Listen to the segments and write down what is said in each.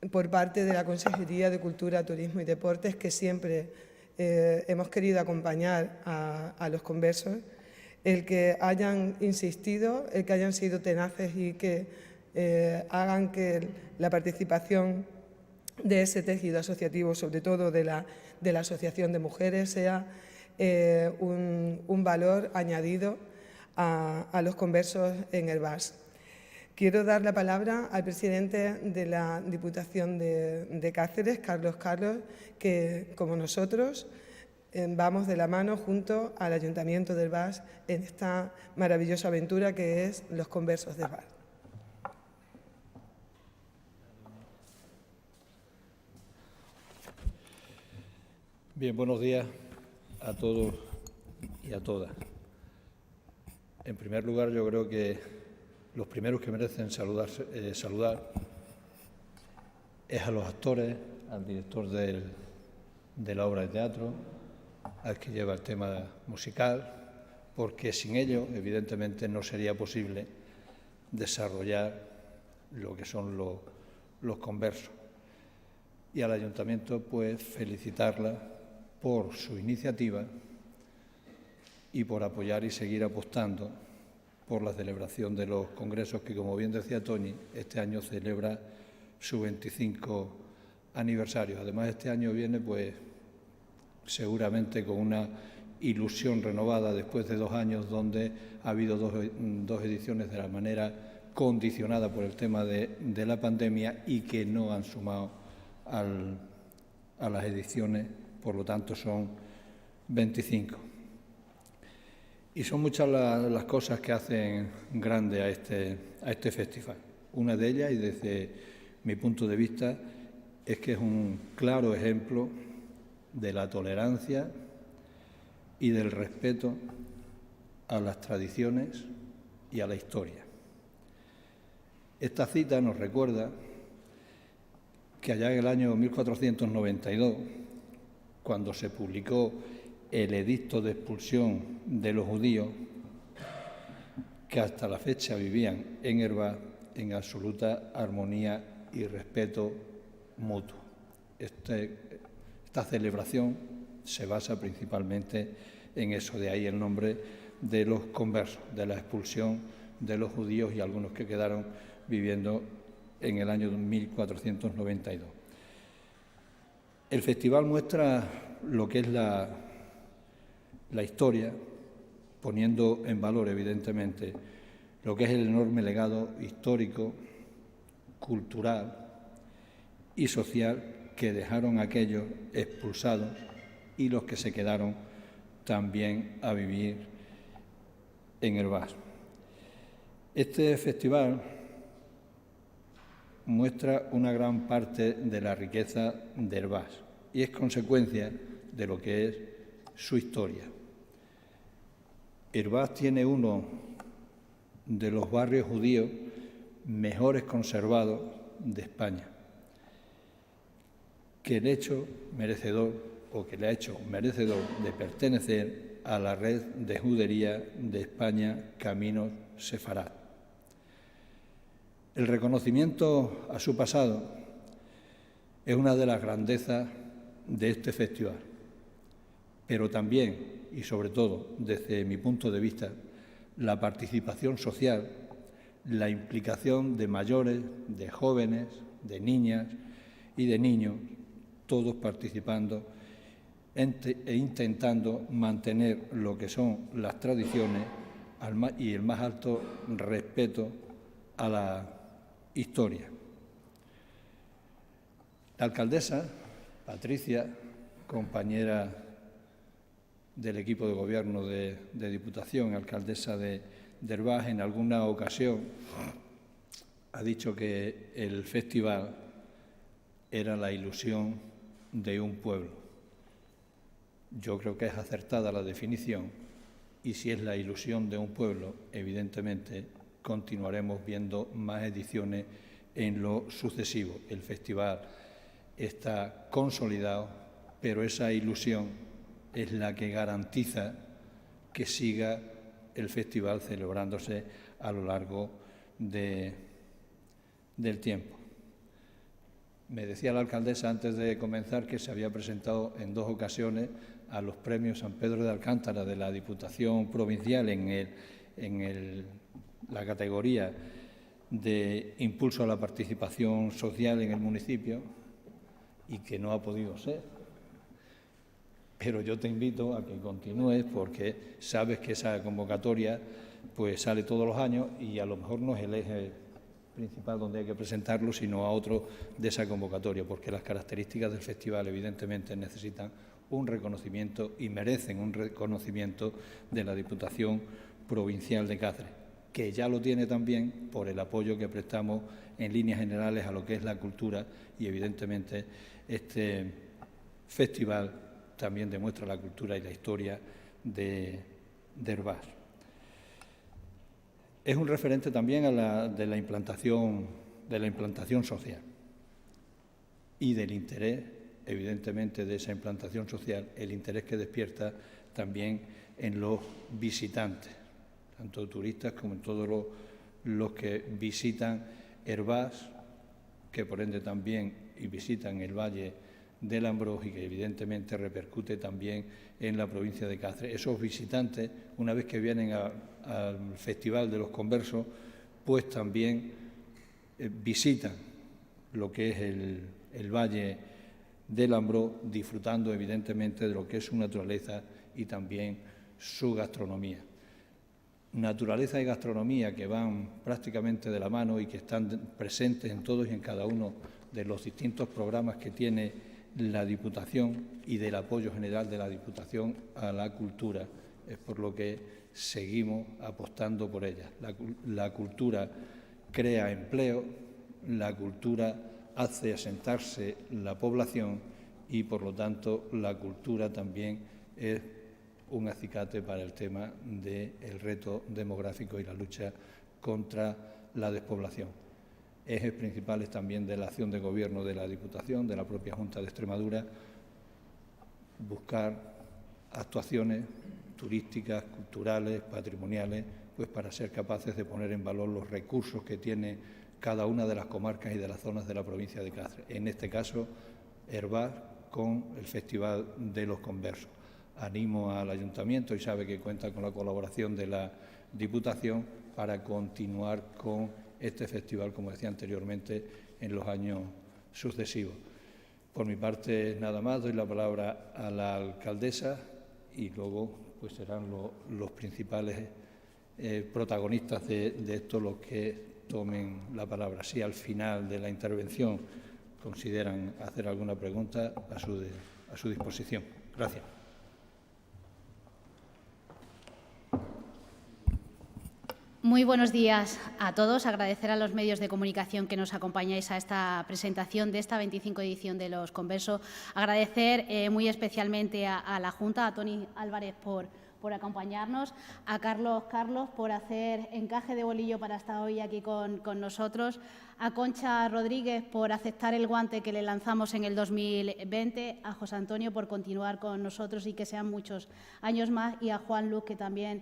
por parte de la Consejería de Cultura, Turismo y Deportes, que siempre hemos querido acompañar a los conversos, el que hayan insistido, el que hayan sido tenaces y que hagan que la participación de ese tejido asociativo, sobre todo de la Asociación de Mujeres, sea un valor añadido a los conversos en Herbás. Quiero dar la palabra al presidente de la Diputación de Cáceres, Carlos, que, como nosotros, vamos de la mano junto al Ayuntamiento de Herbás en esta maravillosa aventura que es los conversos de Herbás. Bien, buenos días a todos y a todas. En primer lugar, yo creo que los primeros que merecen saludar es a los actores, al director de la obra de teatro, al que lleva el tema musical, porque sin ello, evidentemente, no sería posible desarrollar lo que son los conversos. Y al Ayuntamiento, pues, felicitarla por su iniciativa y por apoyar y seguir apostando por la celebración de los congresos que, como bien decía Toñi, este año celebra su 25 aniversario. Además, este año viene, pues, seguramente con una ilusión renovada después de 2 años donde ha habido dos ediciones de la manera condicionada por el tema de la pandemia y que no han sumado a las ediciones, por lo tanto son 25. Y son muchas las cosas que hacen grande a este festival. Una de ellas, y desde mi punto de vista, es que es un claro ejemplo de la tolerancia y del respeto a las tradiciones y a la historia. Esta cita nos recuerda que allá en el año 1492, cuando se publicó el edicto de expulsión de los judíos, que hasta la fecha vivían en Herbás en absoluta armonía y respeto mutuo. Esta celebración se basa principalmente en eso, de ahí el nombre de los conversos, de la expulsión de los judíos y algunos que quedaron viviendo en el año 1492. El festival muestra lo que es la historia, poniendo en valor, evidentemente, lo que es el enorme legado histórico, cultural y social que dejaron aquellos expulsados y los que se quedaron también a vivir en Herbás. Este festival muestra una gran parte de la riqueza de Herbás y es consecuencia de lo que es su historia. Herbás tiene uno de los barrios judíos mejores conservados de España, que le ha hecho merecedor de pertenecer a la red de judería de España, Caminos Sefarad. El reconocimiento a su pasado es una de las grandezas de este festival, pero también, y sobre todo, desde mi punto de vista, la participación social, la implicación de mayores, de jóvenes, de niñas y de niños, todos participando e intentando mantener lo que son las tradiciones y el más alto respeto a la historia. La alcaldesa, Patricia, compañera del equipo de gobierno de Diputación, alcaldesa de Herbás, en alguna ocasión ha dicho que el festival era la ilusión de un pueblo. Yo creo que es acertada la definición y si es la ilusión de un pueblo, evidentemente continuaremos viendo más ediciones en lo sucesivo. El festival está consolidado, pero esa ilusión es la que garantiza que siga el festival celebrándose a lo largo del tiempo. Me decía la alcaldesa antes de comenzar que se había presentado en 2 ocasiones a los premios San Pedro de Alcántara de la Diputación Provincial en la categoría de impulso a la participación social en el municipio y que no ha podido ser. Pero yo te invito a que continúes porque sabes que esa convocatoria pues sale todos los años y a lo mejor no es el eje principal donde hay que presentarlo, sino a otro de esa convocatoria, porque las características del festival evidentemente necesitan un reconocimiento y merecen un reconocimiento de la Diputación Provincial de Cáceres, que ya lo tiene también por el apoyo que prestamos en líneas generales a lo que es la cultura y evidentemente este festival también demuestra la cultura y la historia de Herbás. Es un referente también de la implantación social y del interés, evidentemente, de esa implantación social, el interés que despierta también en los visitantes, tanto turistas como en todos los que visitan Herbás, que por ende también visitan el Valle del Ambrós y que evidentemente repercute también en la provincia de Cáceres. Esos visitantes, una vez que vienen al Festival de los Conversos, pues también visitan lo que es el Valle del Ambrós, disfrutando evidentemente de lo que es su naturaleza y también su gastronomía. Naturaleza y gastronomía que van prácticamente de la mano y que están presentes en todos y en cada uno de los distintos programas que tiene la Diputación y del apoyo general de la Diputación a la cultura. Es por lo que seguimos apostando por ella. La cultura crea empleo, la cultura hace asentarse la población y, por lo tanto, la cultura también es un acicate para el tema del reto demográfico y la lucha contra la despoblación. Ejes principales también de la acción de gobierno de la Diputación, de la propia Junta de Extremadura, buscar actuaciones turísticas, culturales, patrimoniales, pues para ser capaces de poner en valor los recursos que tiene cada una de las comarcas y de las zonas de la provincia de Cáceres. En este caso, Herbás con el Festival de los Conversos. Animo al Ayuntamiento, y sabe que cuenta con la colaboración de la Diputación, para continuar con este festival, como decía anteriormente, en los años sucesivos. Por mi parte, nada más, doy la palabra a la alcaldesa y luego pues serán los principales protagonistas de esto los que tomen la palabra. Si al final de la intervención consideran hacer alguna pregunta, a su disposición. Gracias. Muy buenos días a todos. Agradecer a los medios de comunicación que nos acompañáis a esta presentación de esta 25 edición de los Conversos. Agradecer muy especialmente a la Junta, a Toni Álvarez por acompañarnos, a Carlos por hacer encaje de bolillo para estar hoy aquí con nosotros, a Concha Rodríguez por aceptar el guante que le lanzamos en el 2020, a José Antonio por continuar con nosotros y que sean muchos años más, y a Juan Luz, que también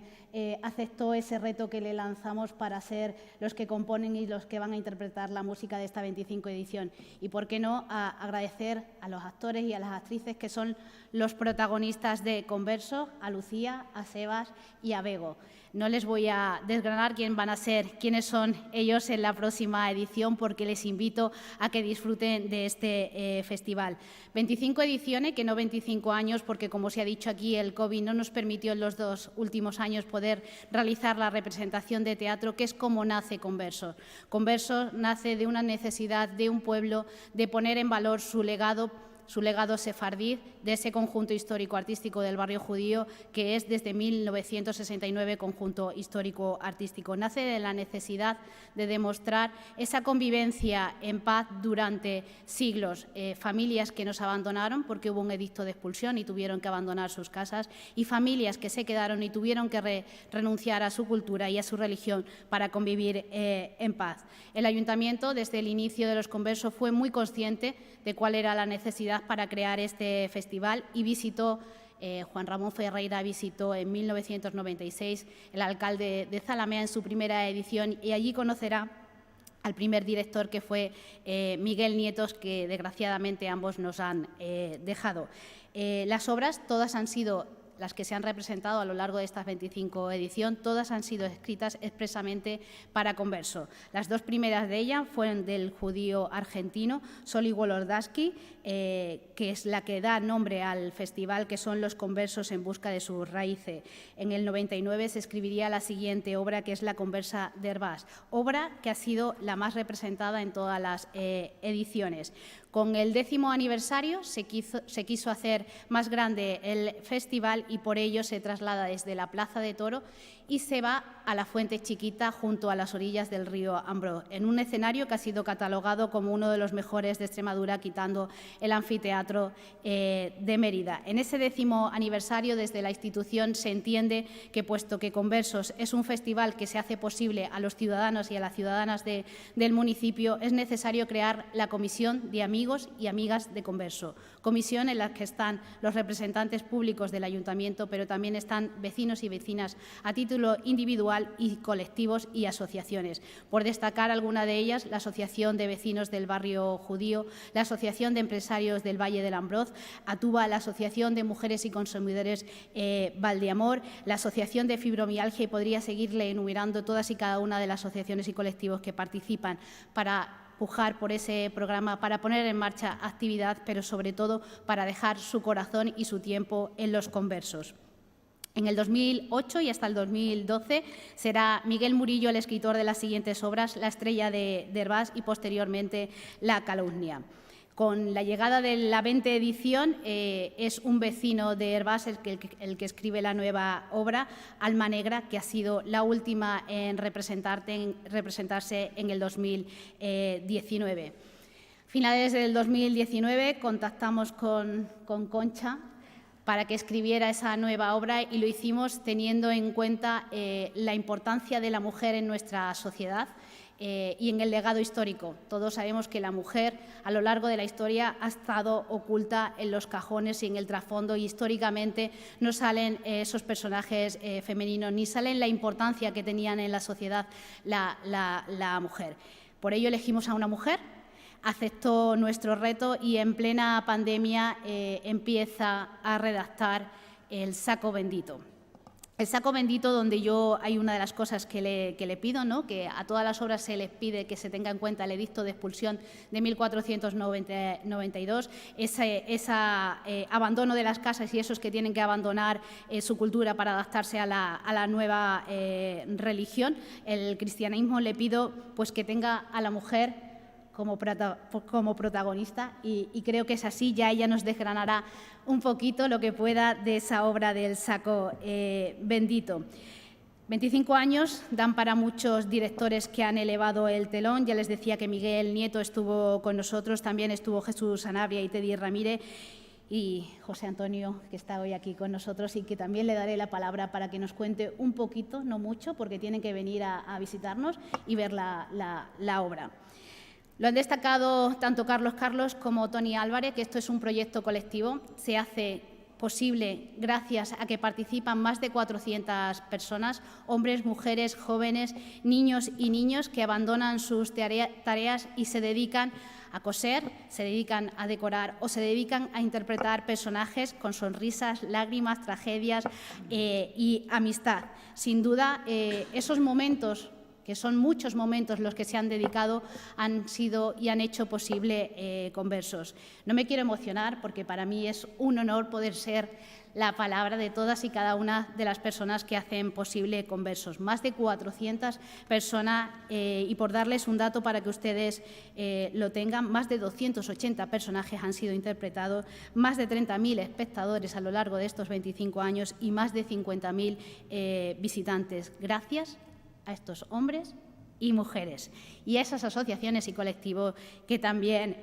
aceptó ese reto que le lanzamos para ser los que componen y los que van a interpretar la música de esta 25 edición. Y por qué no, agradecer a los actores y a las actrices que son los protagonistas de Conversos, a Lucía, a Sebas y a Bego. No les voy a desgranar quiénes son ellos en la próxima edición, porque les invito a que disfruten de este festival. 25 ediciones, que no 25 años, porque como se ha dicho aquí, el COVID no nos permitió en los 2 últimos años poder realizar la representación de teatro, que es como nace Conversos. Conversos nace de una necesidad de un pueblo de poner en valor su legado sefardí, de ese conjunto histórico-artístico del barrio judío, que es desde 1969 conjunto histórico-artístico. Nace de la necesidad de demostrar esa convivencia en paz durante siglos, familias que nos abandonaron porque hubo un edicto de expulsión y tuvieron que abandonar sus casas, y familias que se quedaron y tuvieron que renunciar a su cultura y a su religión para convivir en paz. El Ayuntamiento, desde el inicio de los Conversos, fue muy consciente de cuál era la necesidad para crear este festival y visitó, Juan Ramón Ferreira visitó en 1996 el alcalde de Zalamea en su primera edición, y allí conocerá al primer director, que fue Miguel Nietos, que desgraciadamente ambos nos han dejado. Las obras todas han sido, las que se han representado a lo largo de estas 25 ediciones, todas han sido escritas expresamente para Converso. Las dos primeras de ellas fueron del judío argentino Zoli Wolodarski, que es la que da nombre al festival, que son Los conversos en busca de sus raíces. En el 99 se escribiría la siguiente obra, que es La conversa de Hervás, obra que ha sido la más representada en todas las ediciones. Con el 10º aniversario se quiso hacer más grande el festival y por ello se traslada desde la Plaza de Toro y se va a la Fuente Chiquita, junto a las orillas del río Ambrós, en un escenario que ha sido catalogado como uno de los mejores de Extremadura, quitando el anfiteatro de Mérida. En ese 10º aniversario, desde la institución se entiende que, puesto que Conversos es un festival que se hace posible a los ciudadanos y a las ciudadanas del municipio, es necesario crear la Comisión de Amigos y Amigas de Converso, comisión en la que están los representantes públicos del Ayuntamiento, pero también están vecinos y vecinas a título individual y colectivos y asociaciones. Por destacar alguna de ellas, la Asociación de Vecinos del Barrio Judío, la Asociación de Empresarios del Valle del Ambrós, ATUBA, la Asociación de Mujeres y Consumidores Valdeamor, la Asociación de Fibromialgia, y podría seguirle enumerando todas y cada una de las asociaciones y colectivos que participan para pujar por ese programa, para poner en marcha actividad, pero sobre todo para dejar su corazón y su tiempo en los conversos. En el 2008 y hasta el 2012 será Miguel Murillo el escritor de las siguientes obras: La estrella de Hervás y posteriormente La calumnia. Con la llegada de la 20ª edición es un vecino de Hervás el que escribe la nueva obra, Alma Negra, que ha sido la última en representarse en el 2019. Finales del 2019 contactamos con Concha para que escribiera esa nueva obra y lo hicimos teniendo en cuenta la importancia de la mujer en nuestra sociedad y en el legado histórico. Todos sabemos que la mujer a lo largo de la historia ha estado oculta en los cajones y en el trasfondo, y históricamente no salen esos personajes femeninos ni salen la importancia que tenían en la sociedad la mujer. Por ello elegimos a una mujer, aceptó nuestro reto y en plena pandemia empieza a redactar El saco bendito. El saco bendito, donde hay una de las cosas que le pido, ¿no?, que a todas las obras se les pide que se tenga en cuenta el edicto de expulsión de 1492, ese abandono de las casas y esos que tienen que abandonar su cultura para adaptarse a la nueva religión. El cristianismo, le pido pues que tenga a la mujer como protagonista y creo que es así. Ya ella nos desgranará un poquito lo que pueda de esa obra del saco bendito. 25 años dan para muchos directores que han elevado el telón. Ya les decía que Miguel Nieto estuvo con nosotros, también estuvo Jesús Sanabria y Teddy Ramírez y José Antonio, que está hoy aquí con nosotros y que también le daré la palabra para que nos cuente un poquito, no mucho, porque tienen que venir a visitarnos y ver la obra. Lo han destacado tanto Carlos como Tony Álvarez, que esto es un proyecto colectivo. Se hace posible gracias a que participan más de 400 personas, hombres, mujeres, jóvenes, niños y niños, que abandonan sus tareas y se dedican a coser, se dedican a decorar o se dedican a interpretar personajes con sonrisas, lágrimas, tragedias y amistad. Sin duda, esos momentos, que son muchos momentos los que se han dedicado, han sido y han hecho posible Conversos. No me quiero emocionar porque para mí es un honor poder ser la palabra de todas y cada una de las personas que hacen posible Conversos. Más de 400 personas y, por darles un dato para que ustedes lo tengan, más de 280 personajes han sido interpretados, más de 30.000 espectadores a lo largo de estos 25 años y más de 50.000 visitantes. Gracias a estos hombres y mujeres y a esas asociaciones y colectivos que también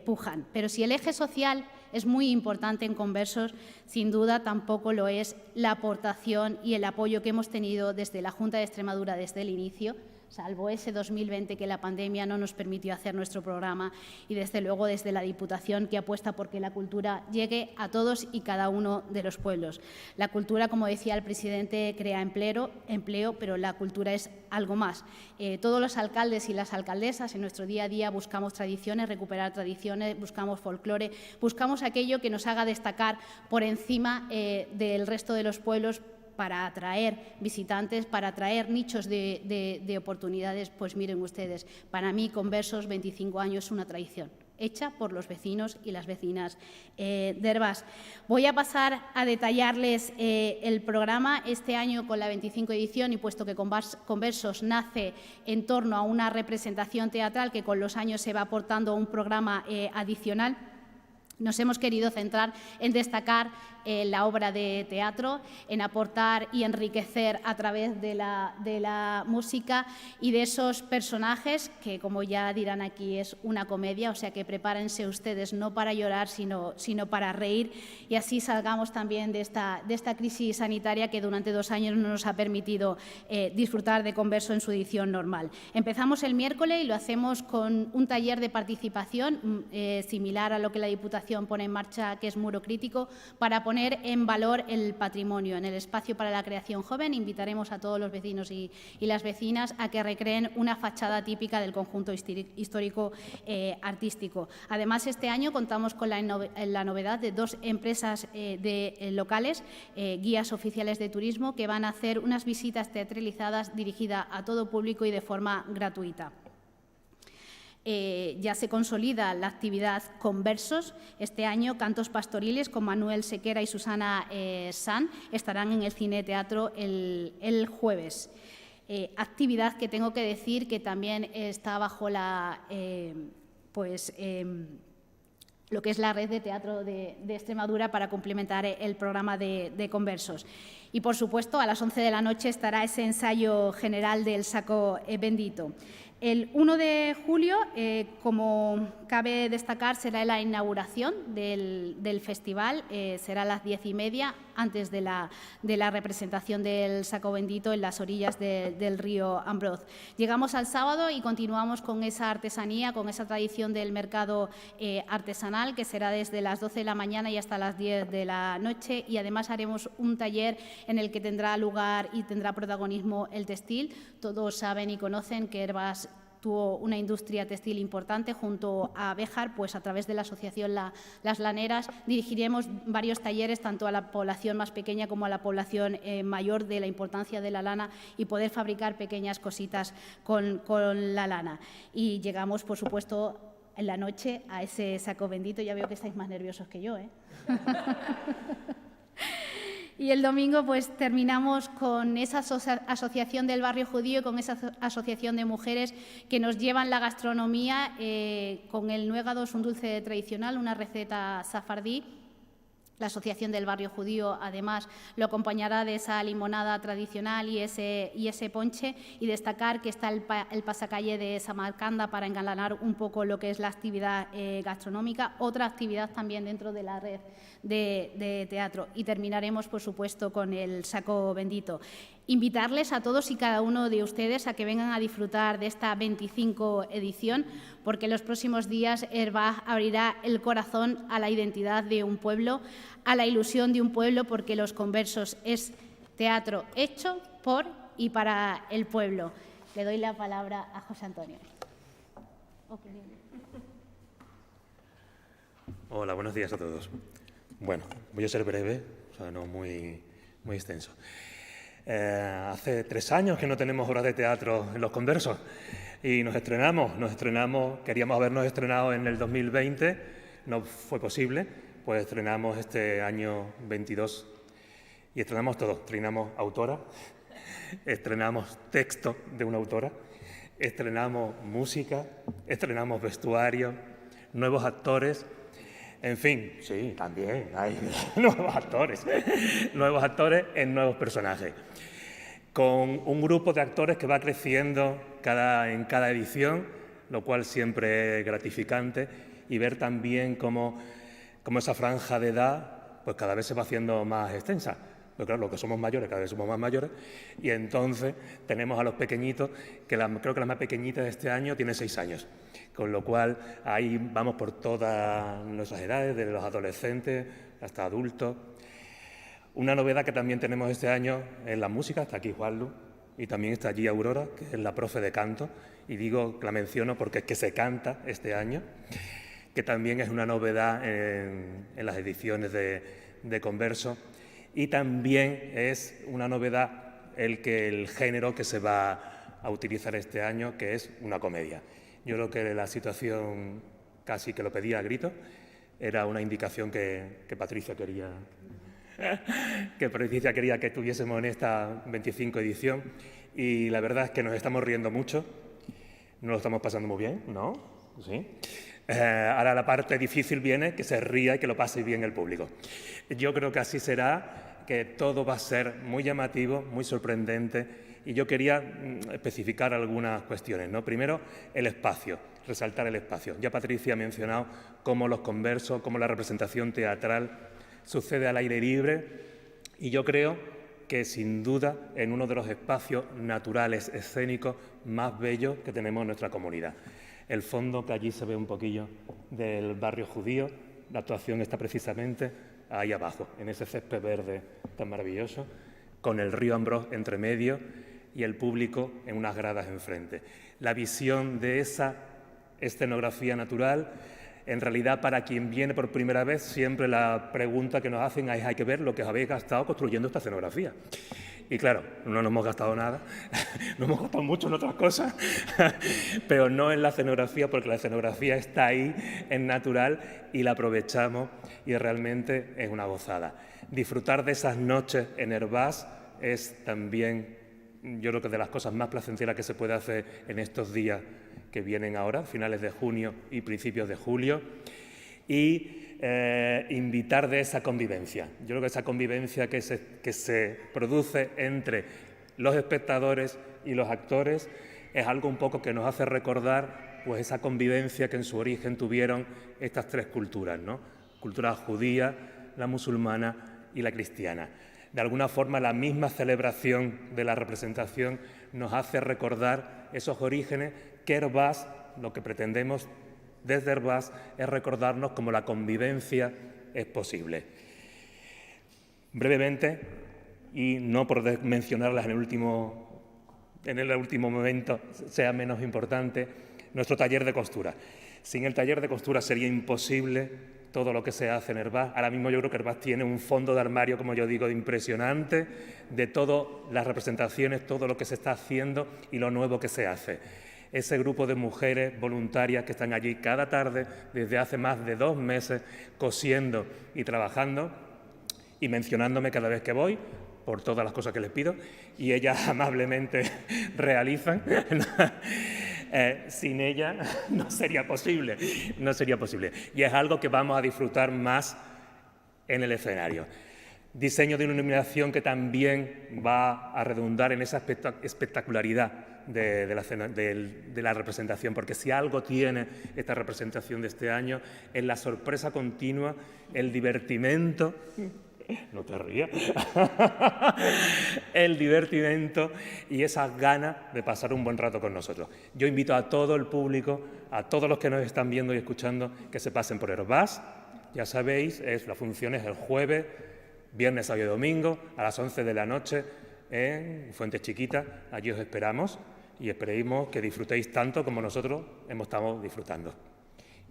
pujan. Pero si el eje social es muy importante en Conversos, sin duda tampoco lo es la aportación y el apoyo que hemos tenido desde la Junta de Extremadura desde el inicio, salvo ese 2020 que la pandemia no nos permitió hacer nuestro programa, y desde luego desde la Diputación, que apuesta por que la cultura llegue a todos y cada uno de los pueblos. La cultura, como decía el presidente, crea empleo, pero la cultura es algo más. Todos los alcaldes y las alcaldesas en nuestro día a día buscamos tradiciones, recuperar tradiciones, buscamos folclore, buscamos aquello que nos haga destacar por encima del resto de los pueblos, para atraer visitantes, para atraer nichos de oportunidades. Pues miren ustedes, para mí Conversos 25 años es una tradición hecha por los vecinos y las vecinas de Hervás. Voy a pasar a detallarles el programa este año con la 25 edición, y puesto que Conversos nace en torno a una representación teatral que con los años se va aportando un programa adicional, nos hemos querido centrar en destacar la obra de teatro, en aportar y enriquecer a través de la música y de esos personajes que, como ya dirán aquí, es una comedia, o sea que prepárense ustedes no para llorar, sino para reír, y así salgamos también de esta crisis sanitaria que durante 2 años no nos ha permitido disfrutar de Converso en su edición normal. Empezamos el miércoles y lo hacemos con un taller de participación similar a lo que la Diputación pone en marcha, que es Muro Crítico, para poner en valor el patrimonio. En el espacio para la creación joven invitaremos a todos los vecinos y las vecinas a que recreen una fachada típica del conjunto histórico artístico. Además, este año contamos con la novedad de 2 empresas locales, guías oficiales de turismo, que van a hacer unas visitas teatralizadas dirigidas a todo público y de forma gratuita. Ya se consolida la actividad Conversos. Este año, cantos pastoriles con Manuel Sequera y Susana San estarán en el Cine Teatro el jueves. Actividad que tengo que decir que también está bajo lo que es la red de teatro de Extremadura para complementar el programa de Conversos. Y, por supuesto, a las 11 de la noche estará ese ensayo general del Saco Bendito. El 1 de julio, como cabe destacar, será la inauguración del festival, será a las 10:30, antes de la representación del Saco Bendito en las orillas del río Ambroz. Llegamos al sábado y continuamos con esa artesanía, con esa tradición del mercado artesanal, que será desde las 12 de la mañana y hasta las 10 de la noche, y además haremos un taller en el que tendrá lugar y tendrá protagonismo el textil. Todos saben y conocen que Hervás tuvo una industria textil importante junto a Béjar, pues a través de la asociación Las Laneras dirigiremos varios talleres tanto a la población más pequeña como a la población mayor, de la importancia de la lana y poder fabricar pequeñas cositas con la lana. Y llegamos, por supuesto, en la noche a ese Saco Bendito. Ya veo que estáis más nerviosos que yo, ¿eh? Y el domingo pues terminamos con esa asociación del barrio judío, con esa asociación de mujeres que nos llevan la gastronomía con el nuegado, es un dulce tradicional, una receta safardí. La Asociación del Barrio Judío, además, lo acompañará de esa limonada tradicional y ese ponche, y destacar que está el pasacalle de Samarcanda para engalanar un poco lo que es la actividad gastronómica, otra actividad también dentro de la red de teatro. Y terminaremos, por supuesto, con el Saco Bendito. Invitarles a todos y cada uno de ustedes a que vengan a disfrutar de esta 25 edición, porque en los próximos días Hervás abrirá el corazón a la identidad de un pueblo, a la ilusión de un pueblo, porque Los Conversos es teatro hecho por y para el pueblo. Le doy la palabra a José Antonio. Hola, buenos días a todos. Bueno, voy a ser breve, o sea, no muy extenso. Hace 3 años que no tenemos obras de teatro en Los Conversos y nos estrenamos, queríamos habernos estrenado en el 2020, no fue posible, pues estrenamos este año 22 y estrenamos todo, estrenamos autora, estrenamos texto de una autora, estrenamos música, estrenamos vestuario, nuevos actores. En fin, sí, también hay nuevos actores en nuevos personajes, con un grupo de actores que va creciendo en cada edición, lo cual siempre es gratificante, y ver también cómo esa franja de edad pues cada vez se va haciendo más extensa, Pero claro, los que somos mayores, cada vez somos más mayores, y entonces tenemos a los pequeñitos, que creo que la más pequeñita de este año tiene 6 años, con lo cual ahí vamos por todas nuestras edades, desde los adolescentes hasta adultos. Una novedad que también tenemos este año es la música, está aquí Juanlu, y también está allí Aurora, que es la profe de canto, y digo que la menciono porque es que se canta este año, que también es una novedad en las ediciones de Converso, y también es una novedad el género que se va a utilizar este año, que es una comedia. Yo creo que la situación casi que lo pedía a gritos, era una indicación que Patricia quería que tuviésemos en esta 25 edición, y la verdad es que nos estamos riendo mucho, nos lo estamos pasando muy bien, ¿no? Sí. Ahora la parte difícil viene, que se ría y que lo pase bien el público. Yo creo que así será, que todo va a ser muy llamativo, muy sorprendente, y yo quería especificar algunas cuestiones, ¿no? Primero, el espacio, resaltar el espacio. Ya Patricia ha mencionado cómo los conversos, cómo la representación teatral sucede al aire libre, y yo creo que sin duda en uno de los espacios naturales, escénicos más bellos que tenemos en nuestra comunidad. El fondo, que allí se ve un poquillo del barrio judío, la actuación está precisamente ahí abajo, en ese césped verde tan maravilloso, con el río Ambrós entre medio y el público en unas gradas enfrente. La visión de esa escenografía natural, en realidad, para quien viene por primera vez, siempre la pregunta que nos hacen es: hay que ver lo que os habéis gastado construyendo esta escenografía. Y claro, no nos hemos gastado nada, nos hemos gastado mucho en otras cosas, pero no en la escenografía, porque la escenografía está ahí, es natural, y la aprovechamos, y realmente es una gozada. Disfrutar de esas noches en Herbás es también, yo creo que de las cosas más placenteras que se puede hacer en estos días que vienen ahora, finales de junio y principios de julio, y invitar de esa convivencia. Yo creo que esa convivencia que se produce entre los espectadores y los actores es algo un poco que nos hace recordar pues esa convivencia que en su origen tuvieron estas tres culturas, ¿no? Cultura judía, la musulmana y la cristiana. De alguna forma, la misma celebración de la representación nos hace recordar esos orígenes que Herbás, lo que pretendemos desde Herbás, es recordarnos cómo la convivencia es posible. Brevemente, y no por mencionarlas en el último momento sea menos importante, nuestro taller de costura. Sin el taller de costura sería imposible todo lo que se hace en Herbás. Ahora mismo yo creo que Herbás tiene un fondo de armario, como yo digo, impresionante, de todas las representaciones, todo lo que se está haciendo y lo nuevo que se hace. Ese grupo de mujeres voluntarias que están allí cada tarde desde hace más de 2 meses cosiendo y trabajando y mencionándome cada vez que voy por todas las cosas que les pido, y ellas amablemente realizan. Sin ella no sería posible, y es algo que vamos a disfrutar más en el escenario. Diseño de una iluminación que también va a redundar en esa espectacularidad de la representación, porque si algo tiene esta representación de este año es la sorpresa continua, el divertimento. No te rías. El divertimento y esas ganas de pasar un buen rato con nosotros. Yo invito a todo el público, a todos los que nos están viendo y escuchando, que se pasen por Herbás. Ya sabéis, la función es el jueves, viernes, sábado y domingo, a las 11 de la noche en Fuente Chiquita. Allí os esperamos y esperemos que disfrutéis tanto como nosotros hemos estado disfrutando.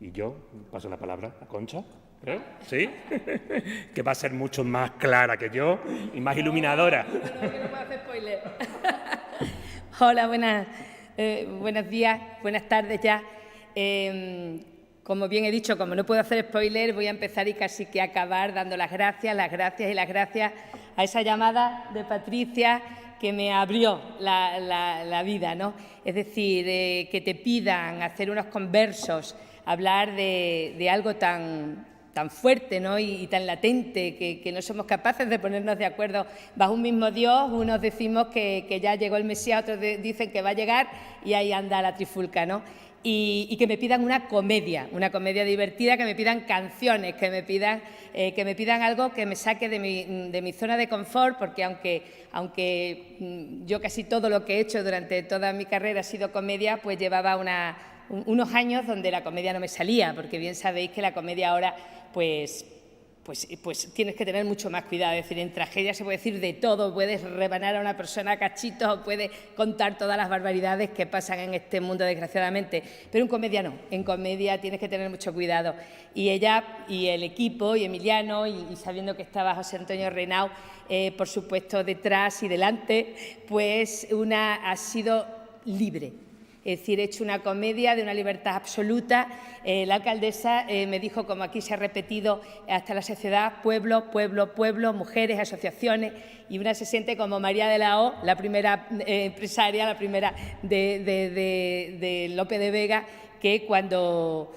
Y yo paso la palabra a Concha, ¿creo? ¿Sí? Que va a ser mucho más clara que yo y más iluminadora. No puedo hacer spoiler. Hola, buenos días, buenas tardes ya. Como bien he dicho, como no puedo hacer spoiler, voy a empezar y casi que acabar dando las gracias a esa llamada de Patricia que me abrió la vida, ¿no? Es decir, que te pidan hacer unos conversos, hablar de algo tan fuerte, ¿no? y tan latente, que no somos capaces de ponernos de acuerdo bajo un mismo Dios. Unos decimos que ya llegó el Mesías, otros dicen que va a llegar, y ahí anda la trifulca, ¿no? y que me pidan una comedia divertida, que me pidan canciones, que me pidan algo que me saque de mi zona de confort, porque aunque yo casi todo lo que he hecho durante toda mi carrera ha sido comedia, pues llevaba unos años donde la comedia no me salía, porque bien sabéis que la comedia ahora pues tienes que tener mucho más cuidado. Es decir, en tragedia se puede decir de todo, puedes rebanar a una persona a cachitos, puedes contar todas las barbaridades que pasan en este mundo, desgraciadamente, pero en comedia no, en comedia tienes que tener mucho cuidado. Y ella y el equipo, y Emiliano, y sabiendo que estaba José Antonio Reinao, por supuesto, detrás y delante, pues ha sido libre. Es decir, he hecho una comedia de una libertad absoluta. La alcaldesa me dijo, como aquí se ha repetido hasta la saciedad, pueblo, pueblo, pueblo, mujeres, asociaciones, y una se siente como María de la O, la primera empresaria, la primera de Lope de Vega, que cuando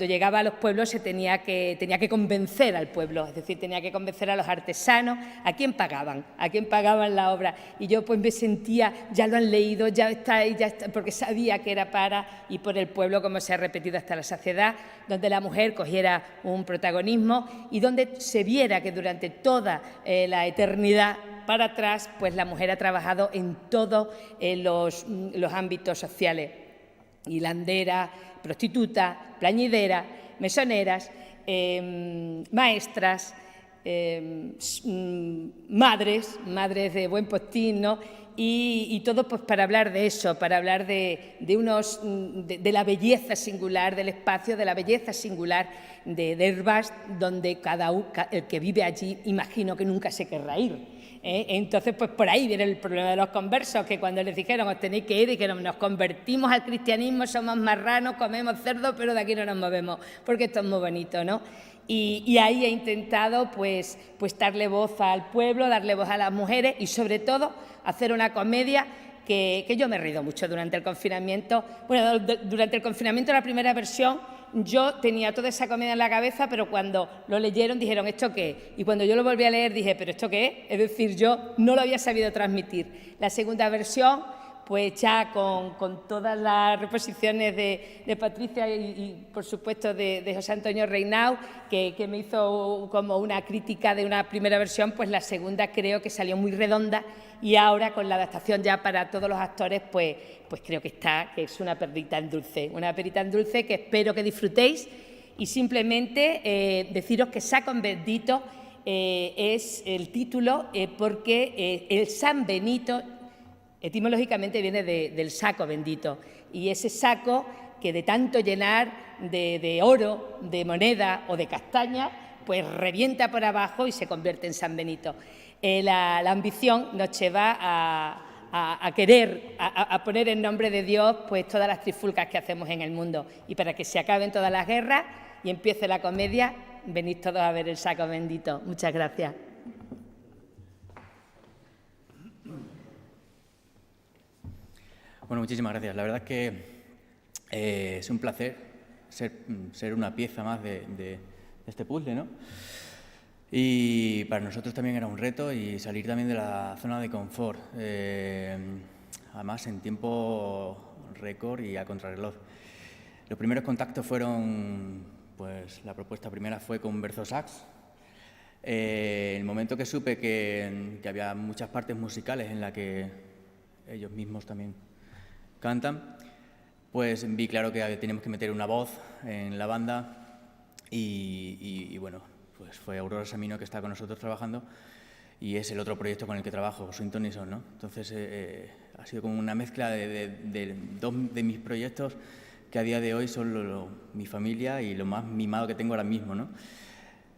llegaba a los pueblos tenía que convencer al pueblo, es decir, tenía que convencer a los artesanos. ¿A quién pagaban la obra? Y yo pues me sentía, ya lo han leído, ya está, porque sabía que era para y por el pueblo, como se ha repetido hasta la saciedad, donde la mujer cogiera un protagonismo y donde se viera que durante toda la eternidad para atrás, pues la mujer ha trabajado en todos los ámbitos sociales. Hilandera, prostituta, plañidera, mesoneras, maestras, madres de buen postín, ¿no? Y todo pues para hablar de eso, para hablar de la belleza singular del espacio, de la belleza singular de Herbás, donde el que vive allí imagino que nunca se querrá ir. Entonces, pues por ahí viene el problema de los conversos, que cuando les dijeron os tenéis que ir y que nos convertimos al cristianismo, somos marranos, comemos cerdo, pero de aquí no nos movemos, porque esto es muy bonito, ¿no? Y ahí he intentado pues darle voz al pueblo, darle voz a las mujeres y sobre todo hacer una comedia que yo me he reído mucho durante el confinamiento. Bueno, durante el confinamiento, la primera versión, yo tenía toda esa comedia en la cabeza, pero cuando lo leyeron dijeron, ¿esto qué es? Y cuando yo lo volví a leer dije, ¿pero esto qué es? Es decir, yo no lo había sabido transmitir. La segunda versión, pues ya con todas las reposiciones de Patricia y por supuesto de José Antonio Reinao, que me hizo como una crítica de una primera versión, pues la segunda creo que salió muy redonda y ahora con la adaptación ya para todos los actores, pues creo que es una perlita en dulce que espero que disfrutéis. Y simplemente deciros que Saco Bendito es el título porque el San Benito etimológicamente viene del saco bendito, y ese saco que de tanto llenar de oro, de moneda o de castaña, pues revienta por abajo y se convierte en San Benito. La ambición nos lleva a querer, a poner en nombre de Dios pues todas las trifulcas que hacemos en el mundo, y para que se acaben todas las guerras y empiece la comedia, venid todos a ver el Saco Bendito. Muchas gracias. Bueno, muchísimas gracias. La verdad es que es un placer ser una pieza más de este puzzle, ¿no? Y para nosotros también era un reto y salir también de la zona de confort, además en tiempo récord y a contrarreloj. Los primeros contactos fueron, pues la propuesta primera fue con Berzosax. El momento que supe que había muchas partes musicales en las que ellos mismos también cantan, pues vi claro que teníamos que meter una voz en la banda y bueno, pues fue Aurora Samino que está con nosotros trabajando y es el otro proyecto con el que trabajo, Swinton y Son, ¿no? Entonces ha sido como una mezcla de dos de mis proyectos que a día de hoy son mi familia y lo más mimado que tengo ahora mismo, ¿no?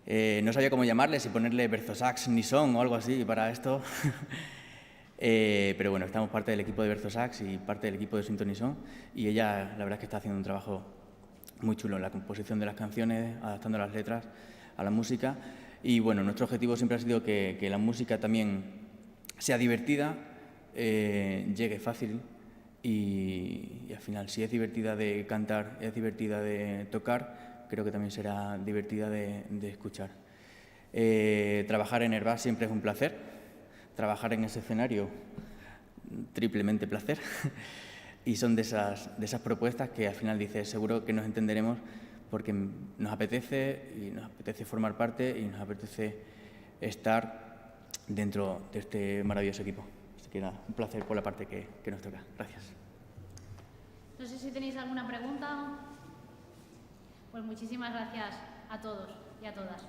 No sabía cómo llamarle, si ponerle Berzosax ni Son o algo así para esto. Pero bueno, estamos parte del equipo de Berzosax y parte del equipo de Swinton y Son, y ella la verdad es que está haciendo un trabajo muy chulo en la composición de las canciones, adaptando las letras a la música. Y bueno, nuestro objetivo siempre ha sido que la música también sea divertida, llegue fácil y al final, si es divertida de cantar, es divertida de tocar, creo que también será divertida de escuchar. Trabajar en Herbás siempre es un placer, trabajar en ese escenario, triplemente placer. Y son de esas propuestas que al final dices, seguro que nos entenderemos porque nos apetece formar parte y nos apetece estar dentro de este maravilloso equipo. Así que nada, un placer por la parte que nos toca. Gracias. No sé si tenéis alguna pregunta. Pues muchísimas gracias a todos y a todas.